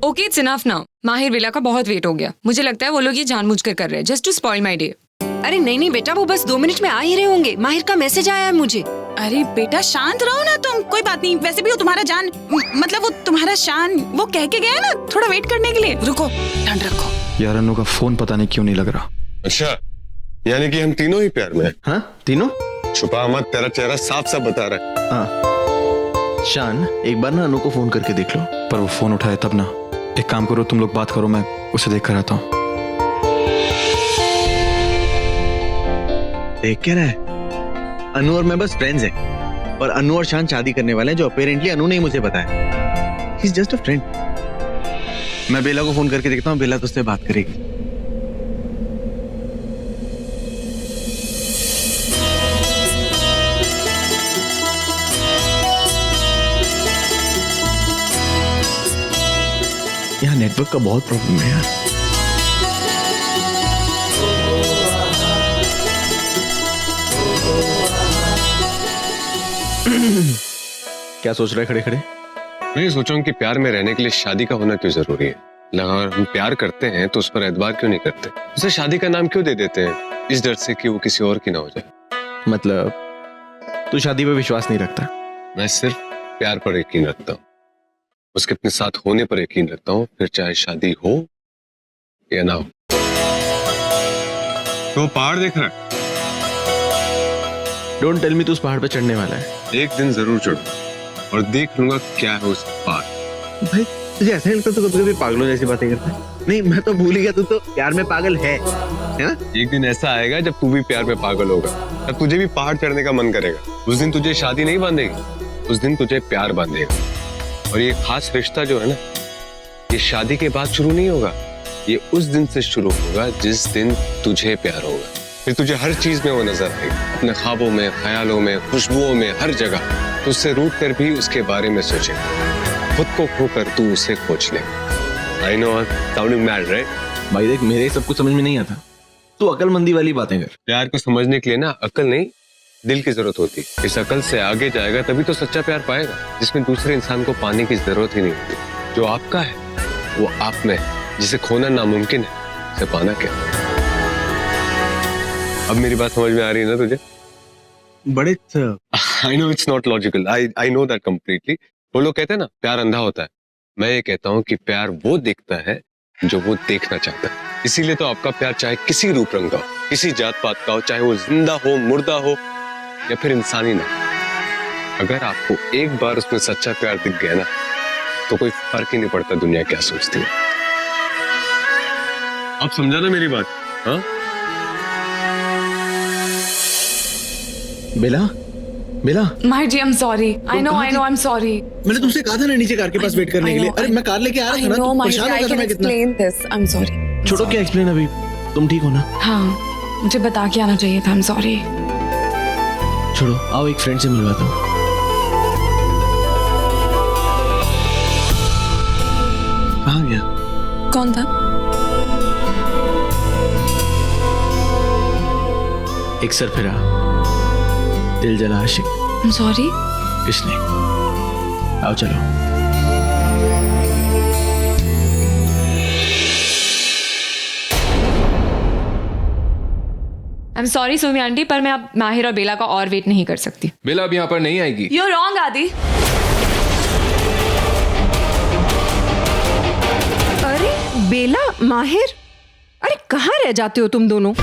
Okay it's enough now. माहिर बेला का बहुत वेट हो गया। मुझे लगता है वो लोग ये जानबूझकर कर रहे हैं just to spoil my day. अरे नहीं बेटा, वो बस 2 मिनट में आ ही रहे होंगे। माहिर का मैसेज आया है मुझे। अरे बेटा शांत रहो ना तुम, कोई बात नहीं। वैसे भी वो तुम्हारा जान मतलब वो तुम्हारा शान वो कह के गया ना थोड़ा वेट करने के लिए। रुको, ठंड रखो। यार अनु का फोन पता नहीं क्यों नहीं लग रहा। अच्छा, यानी कि हम तीनों ही प्यार में हैं। हाँ तीनों? छुपा मत, तेरा चेहरा साफ साफ बता रहा है। हाँ शान, एक बार ना अनु को फोन करके देख लो। पर वो फोन उठाए तब ना। एक काम करो, तुम लोग बात करो, मैं उसे देख कर आता हूँ। देख क्या रहा है? अनु और मैं बस फ्रेंड्स हैं और अनु और शान शादी करने वाले हैं, जो अपेरेंटली अनु ने ही मुझे बताया। He is just a friend. मैं बेला को फोन करके देखता हूँ, बेला तो उससे बात करेगी। यहाँ नेटवर्क का बहुत प्रॉब्लम है यार। क्या सोच रहे खड़े खड़े? मैं ये सोचा हूँ कि प्यार में रहने के लिए शादी का होना क्यों जरूरी है। अगर हम प्यार करते हैं तो उस पर एतबार क्यों नहीं करते? उसे शादी का नाम क्यों दे देते हैं? इस डर से कि वो किसी और की ना हो जाए। मतलब तू शादी पे विश्वास नहीं रखता? मैं सिर्फ प्यार पर यकीन रखता हूँ, उसके अपने साथ होने पर यकीन रखता हूँ, फिर चाहे शादी हो या ना हो। तो पहाड़ देख रहा है? डोंट टेल मी तू उस पहाड़ पे चढ़ने वाला है। एक दिन जरूर चढ़ूंगा और देख लूंगा क्या है उस पहाड़। भाई तुझे ऐसा नहीं लगता तू कभी कभी पागलों जैसी बातें करता है? नहीं मैं तो भूल ही गया, तू तो प्यार में पागल है ना? एक दिन ऐसा आएगा जब तू भी प्यार में पागल होगा, तब तुझे भी पहाड़ चढ़ने का मन करेगा। उस दिन तुझे शादी नहीं बांधेगी, उस दिन तुझे प्यार बांधेगा। और ये खास रिश्ता जो है ना, ये शादी के बाद शुरू नहीं होगा, ये उस दिन से शुरू होगा जिस दिन तुझे प्यार होगा। फिर तुझे हर चीज में वो नजर आएगा, अपने ख्वाबों में, ख्यालों में, खुशबुओं में, हर जगह। तो उससे रूठ कर भी उसके बारे में सोचेगा, खुद को खोकर तू उसे खोज ले। I know I'm sounding mad, right? भाई देख, मेरे सब कुछ समझ में नहीं आता, तू अकलमंदी वाली बातें कर। प्यार को समझने के लिए ना अकल नहीं, दिल की जरूरत होती है। इस अकल से आगे जाएगा तभी तो सच्चा प्यार पाएगा, जिसमें दूसरे इंसान को पाने की जरूरत ही नहीं होती। जो आपका है वो आप में, जिसे खोना नामुमकिन है, उसे पाना क्या। अब मेरी बात समझ में आ रही है ना तुझे? बड़े I know it's not logical. I know that completely. वो लोग कहते हैं ना प्यार अंधा होता है, मैं ये कहता हूँ कि प्यार वो देखता है जो वो देखना चाहता है। इसीलिए तो आपका प्यार चाहे किसी रूप रंग का हो, किसी जात पात का हो, चाहे वो जिंदा हो, मुर्दा हो या फिर इंसानी ना, अगर आपको एक बार उसमें सच्चा प्यार दिख गया ना, तो कोई फर्क ही नहीं पड़ता दुनिया क्या सोचती है। आप समझा ना मेरी बात? हाँ Bela, Bela Mahir ji I am sorry. I know I am sorry. मैंने तुमसे कहा था ना नीचे कार के पास वेट करने के लिए। अरे मैं कार लेके आ रहा था ना, तुम परेशान हो गए थे मैं कितना। आई एम सॉरी। छोड़ो, क्या एक्सप्लेन, अभी तुम ठीक हो ना? हाँ मुझे बता के आना चाहिए था। आई एम सॉरी। छोड़ो, आओ एक फ्रेंड से मिलवाता हूँ। कहाँ गया? कौन था? एक सरफिरा, दिल जला आशिक। आई एम सॉरी। किसने? आओ चलो। I am sorry Sumi aunty, पर मैं अब माहिर और बेला का और वेट नहीं कर सकती। बेला अब यहाँ पर नहीं आएगी। You're wrong, आदि। अरे बेला, माहिर, अरे कहाँ रह जाते हो तुम दोनों?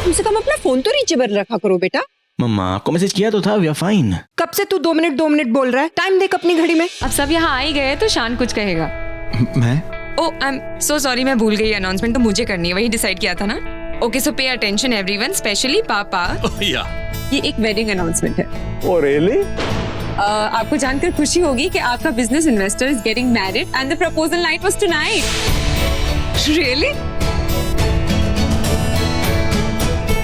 कम से कम अपना फोन तो नीचे पर रखा करो बेटा। मम्मा आपको मैसेज किया तो था, वी आर फाइन। कब से तू 2 मिनट बोल रहा है? टाइम देख अपनी घड़ी में। अब सब यहाँ आ ही गए तो शान कुछ कहेगा। मैं? ओह आई एम सो सॉरी, मैं भूल गई। अनाउंसमेंट तो मुझे करनी है, वही डिसाइड किया था ना। Okay so pay attention everyone, specially पापा। ये एक वेडिंग अनाउंसमेंट है। Oh really? आपको जानकर खुशी होगी कि आपका business investor is getting married and the proposal night was tonight. Really?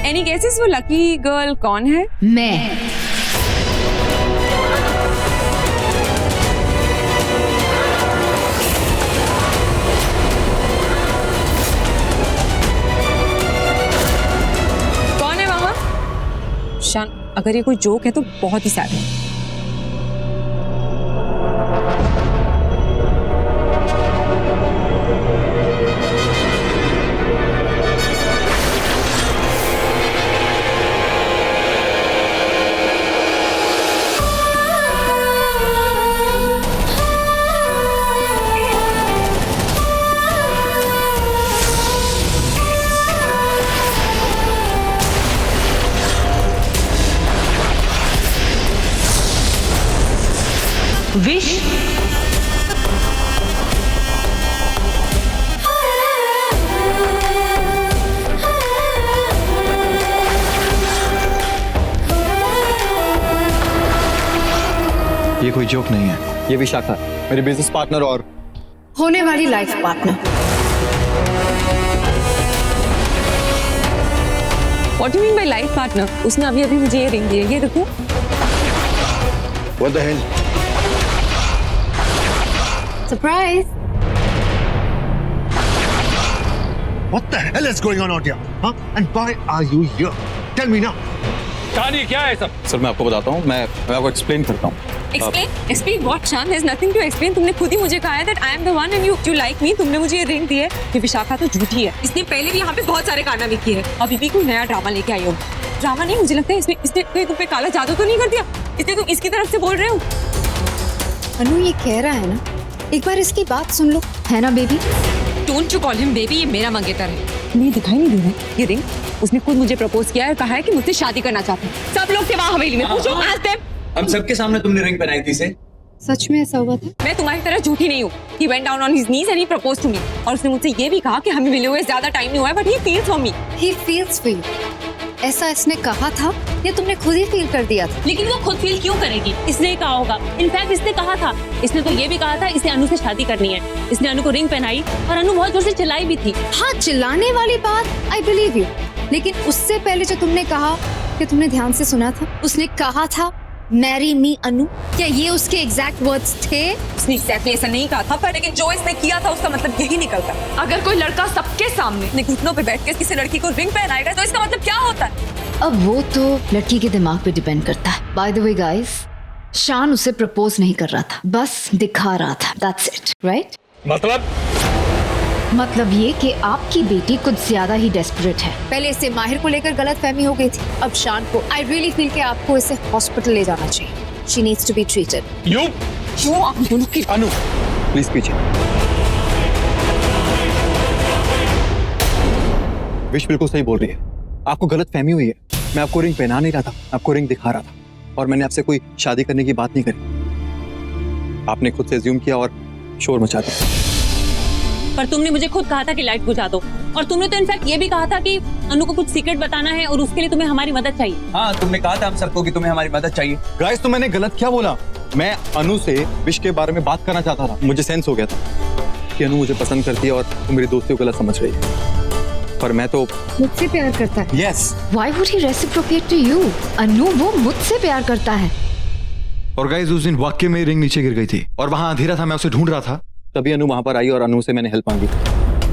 Any guesses वो लकी गर्ल कौन है? मैं। शान, अगर ये कोई जोक है तो बहुत ही सैड है। विश ये कोई जोक नहीं है। ये विशाखा मेरी बिजनेस पार्टनर और होने वाली life partner. What do you mean by life partner? उसने अभी अभी मुझे ये रिंग दी है, ये देखो। What the hell? Surprise. What the hell is going on out here? Huh? And why are you here? Tell me now. कहानी क्या है सब? सर मैं आपको बताता हूँ, मैं आपको एक्सप्लेन करता हूँ। Explain what, Shan? There's nothing to explain. तुमने खुद ही मुझे कहा है that I am the one and you like me. तुमने मुझे ये रिंग दी है। ये विशाखा तो झूठी है। इसने पहले भी यहाँ पे बहुत सारे कारनामे किए हैं। अभी भी कोई नया ड्रामा लेके आई हो। ड्रामा नहीं, मुझे लगता है इसने कहीं तुम पे काला जादू तो नहीं कर दिया? इसलिए तुम इसकी तरफ से बोल रहे हो? अनु ये कह रहा है ना, एक बार इसकी बात सुन लो, है ना baby? Don't you call him baby? ये मेरा मंगेतर है। तुम्हें दिखाई नहीं दे रहा है ये रिंग? उसने खुद मुझे प्रपोज किया है, कहा है कि मुझसे शादी करना चाहता है। सब लोग थे वहाँ हवेली में, पूछो ask them। हम सबके सामने तुमने रिंग पहनाई थी इसे। सच में ऐसा हुआ था? मैं तुम्हारी तरह झूठी नहीं हूँ। He went down on his knees and he proposed to me। और उसने मुझसे ये भी कहा कि हमें मिले हुए ज्यादा टाइम नहीं हुआ है, but he feels for me। He feels for you। ऐसा इसने कहा था या तुमने खुद ही फील कर दिया था? लेकिन वो खुद फील क्यों करेगी? इसने ही कहा होगा। इनफैक्ट इसने कहा था, इसने तो ये भी कहा था इसे अनु से शादी करनी है। इसने अनु को रिंग पहनाई और अनु बहुत जोर से चिल्लाई भी थी। हाँ, चिल्लाने वाली बात आई बिलीव यू, लेकिन उससे पहले जो तुमने कहा कि तुमने ध्यान से सुना था, उसने कहा था मैरी मी अनु, क्या ये उसके एग्जैक्ट वर्ड्स थे? उसने एक्जैक्टली ऐसा नहीं कहा था, पर लेकिन जो इसने किया था उसका मतलब यही निकलता। अगर कोई लड़का सबके सामने अपने घुटनों पे बैठ के किसी लड़की को रिंग पहनाएगा तो इसका मतलब क्या होता है? अब वो तो लड़की के दिमाग पे डिपेंड करता है। बाय द वे गाइस, शान उसे प्रपोज नहीं कर रहा था, बस दिखा रहा था। That's it, right? मतलब ये कि आपकी बेटी कुछ ज्यादा ही डेस्परेट है। पहले इसे माहिर को लेकर गलतफहमी हो गई थी, अब शान को। आई रियली फील कि आपको इसे हॉस्पिटल ले जाना चाहिए। She needs to be treated. क्यों आप दोनों की? अनु प्लीज पीछे। विश बिल्कुल सही बोल रही है, आपको गलत फहमी हुई है। मैं आपको रिंग पहना नहीं रहा था, आपको रिंग दिखा रहा था और मैंने आपसे कोई शादी करने की बात नहीं करी। आपने खुद से अज्यूम किया और शोर मचा दिया। पर तुमने मुझे खुद कहा था कि लाइट बुझा दो, और तुमने तो इनफैक्ट ये भी कहा था कि अनु को कुछ सीक्रेट बताना है और उसके लिए तुम्हें हमारी मदद चाहिए। हाँ, तुमने कहा था हम सबको कि तुम्हें हमारी मदद चाहिए। गाइस, तो मैंने गलत क्या बोला? मैं अनु से विश के बारे में बात करना चाहता था। मुझे सेंस हो गया था कि अनु मुझे पसंद करती है और तुम मेरी दोस्ती को गलत समझ रही है, पर मैं तो मुझसे प्यार करता है। Yes. Why would he reciprocate to you? अनु वो मुझसे प्यार करता है। और गाइस उस दिन वाकई में रिंग नीचे गिर गई थी और वहां अंधेरा था, मैं उसे ढूंढ रहा था। तभी अनु वहां पर आई और अनु से मैंने हेल्प मांगी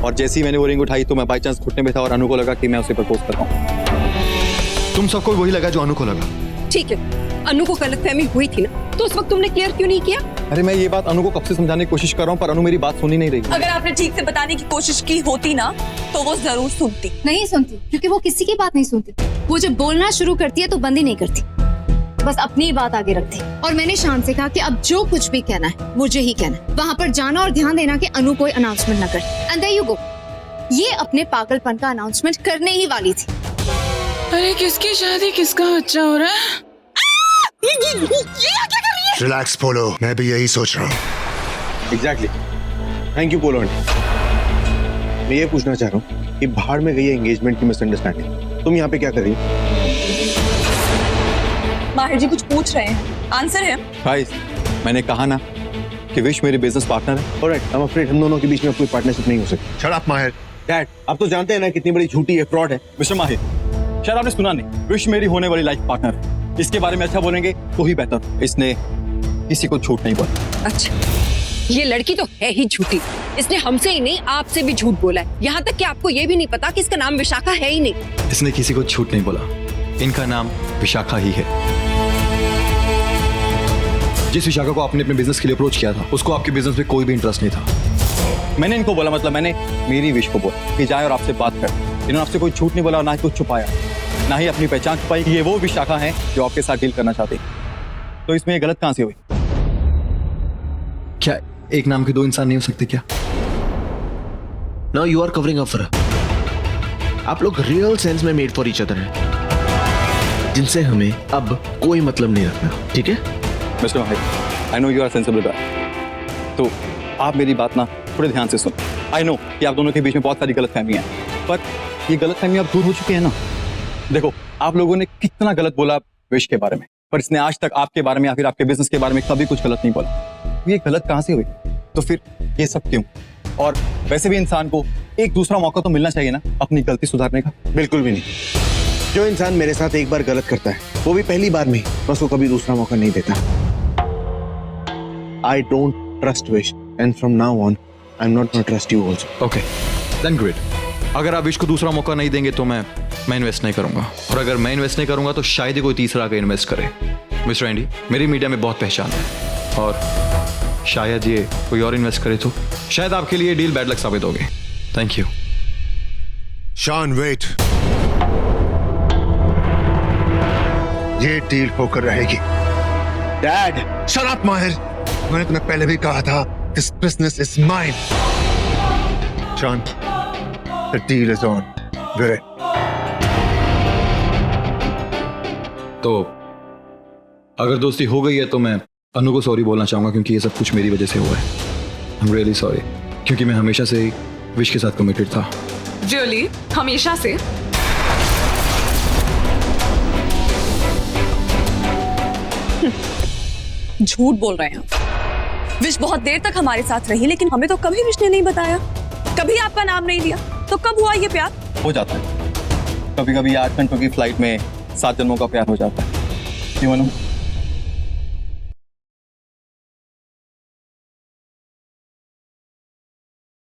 और जैसे ही मैंने वो रिंग उठाई तो मैं बाई चांस घुटने में था और अनु को लगा कि मैं उसे प्रपोज कर रहा हूँ। तुम सबको वही लगा जो अनु को लगा। ठीक है, अनु को गलतफहमी हुई थी ना, तो उस वक्त तुमने क्लियर क्यों नहीं किया? अरे मैं ये बात अनु को कब से समझाने की कोशिश कर रहा हूँ, पर अनु मेरी बात सुन ही नहीं रही। अगर आपने ठीक से बताने की कोशिश की होती ना तो वो जरूर सुनती। नहीं सुनती, क्योंकि वो किसी की बात नहीं सुनती। वो जब बोलना शुरू करती है तो बंद ही नहीं करती, बस अपनी ही बात आगे रखती। और मैंने शान से कहा कि अब जो कुछ भी कहना है मुझे ही कहना है। वहाँ पर जाना और ध्यान देना कि अनु कोई अनाउंसमेंट न करे। And there you go. ये अपने पागलपन का अनाउंसमेंट करने ही वाली थी। अरे किसकी शादी, किसका बच्चा हो रहा है? रिलैक्स पोलो, मैं भी यही सोच रहा हूँ। Exactly. Thank you polo aunty. मैं ये पूछना चाह रहा हूँ कि बाहर में गई है एंगेजमेंट की मिसअंडरस्टैंडिंग, तुम यहाँ पे क्या कर रही हो? माहिर जी कुछ पूछ रहे हैं, आंसर है। गाइस, मैंने कहा ना कि विश मेरी बिजनेस पार्टनर है। ऑलराइट, आई एम अफ्रेड हम दोनों के बीच में कोई पार्टनरशिप नहीं हो सकती। शट अप माहिर। डैड, आप तो जानते हैं ना कितनी बड़ी झूठी है, फ्रॉड है। मिस्टर माहिर, शायद आपने सुना नहीं, विश मेरी होने वाली लाइफ पार्टनर है। इसके बारे में अच्छा बोलेंगे तो ही बेहतर। इसने किसी को झूठ नहीं बोला। अच्छा, ये लड़की तो है ही झूठी। इसने हमसे ही नहीं आपसे भी झूठ बोला है। यहाँ तक कि आपको ये भी नहीं पता कि इसका नाम विशाखा है ही नहीं। इसने किसी को झूठ नहीं बोला, इनका नाम विशाखा ही है। जिस विशाखा को आपने अपने बिजनेस के लिए अप्रोच किया था, उसको आपके बिजनेस में कोई भी इंटरेस्ट नहीं था। मैंने इनको बोला, मतलब मैंने मेरी विश को बोला कि जाए और आपसे बात कर। इन्होंने आपसे कोई झूठ नहीं बोला, ना ही कुछ छुपाया, ना ही अपनी पहचान छुपाई कि ये वो विशाखा है जो आपके साथ डील करना चाहती। तो इसमें ये गलत कहां से हुई? क्या एक नाम के दो इंसान नहीं हो सकते क्या? Now you are covering up for her. आप लोग रियल सेंस में मेड फॉर ईच अदर हैं, जिनसे हमें अब कोई मतलब नहीं रखना, ठीक है? Mister Mahir, I know you are sensible guy, तो आप मेरी बात ना थोड़े ध्यान से सुन। आई नो कि आप दोनों के बीच में बहुत सारी गलतफहमियां हैं, पर ये गलतफहमी अब दूर हो चुकी है ना। देखो, आप लोगों ने कितना गलत बोला विश के बारे में, पर इसने आज तक आपके बारे में या फिर आपके बिजनेस के बारे में कभी कुछ गलत नहीं बोला। ये गलत कहां से हुई? तो फिर ये सब क्यों? और वैसे भी इंसान को एक दूसरा मौका तो मिलना चाहिए ना अपनी गलती सुधारने का। बिल्कुल भी नहीं। जो इंसान मेरे साथ एक बार गलत करता है, वो भी पहली बार में मैं उसको कभी दूसरा मौका नहीं देता। I don't trust Wish, and from now on, I'm not going to trust you also. Okay, then great. अगर आप विश को दूसरा मौका नहीं देंगे तो मैं इन्वेस्ट नहीं करूंगा, और अगर मैं इन्वेस्ट नहीं करूंगा तो शायद ही कोई तीसरा आकर इन्वेस्ट करे। मिस्टर एंडी, मेरी मीडिया में बहुत पहचान है, और शायद ये कोई और इन्वेस्ट करे तो शायद आपके लिए डील बैड लक साबित होगी। Thank you. शान, वेट। ये डील होकर रहेगी। Dad, शट अप माहिर, मैंने तुम्हें पहले भी कहा था, this business is mine. Shaan, the deal is on. Wait. तो अगर दोस्ती हो गई है तो मैं अनु को सॉरी बोलना चाहूंगा, क्योंकि ये सब कुछ मेरी वजह से हुआ है। आई एम रियली सॉरी, क्योंकि मैं हमेशा से ही विश के साथ कमिटेड था। रियली? हमेशा से? झूठ बोल रहे हैं। विश बहुत देर तक हमारे साथ रही, लेकिन हमें तो कभी विश ने नहीं बताया, कभी आपका नाम नहीं लिया। तो कब हुआ ये प्यार? हो जाता है कभी कभी, 8 घंटों की फ्लाइट में 7 जन्मों का प्यार हो जाता है। क्यों अनु?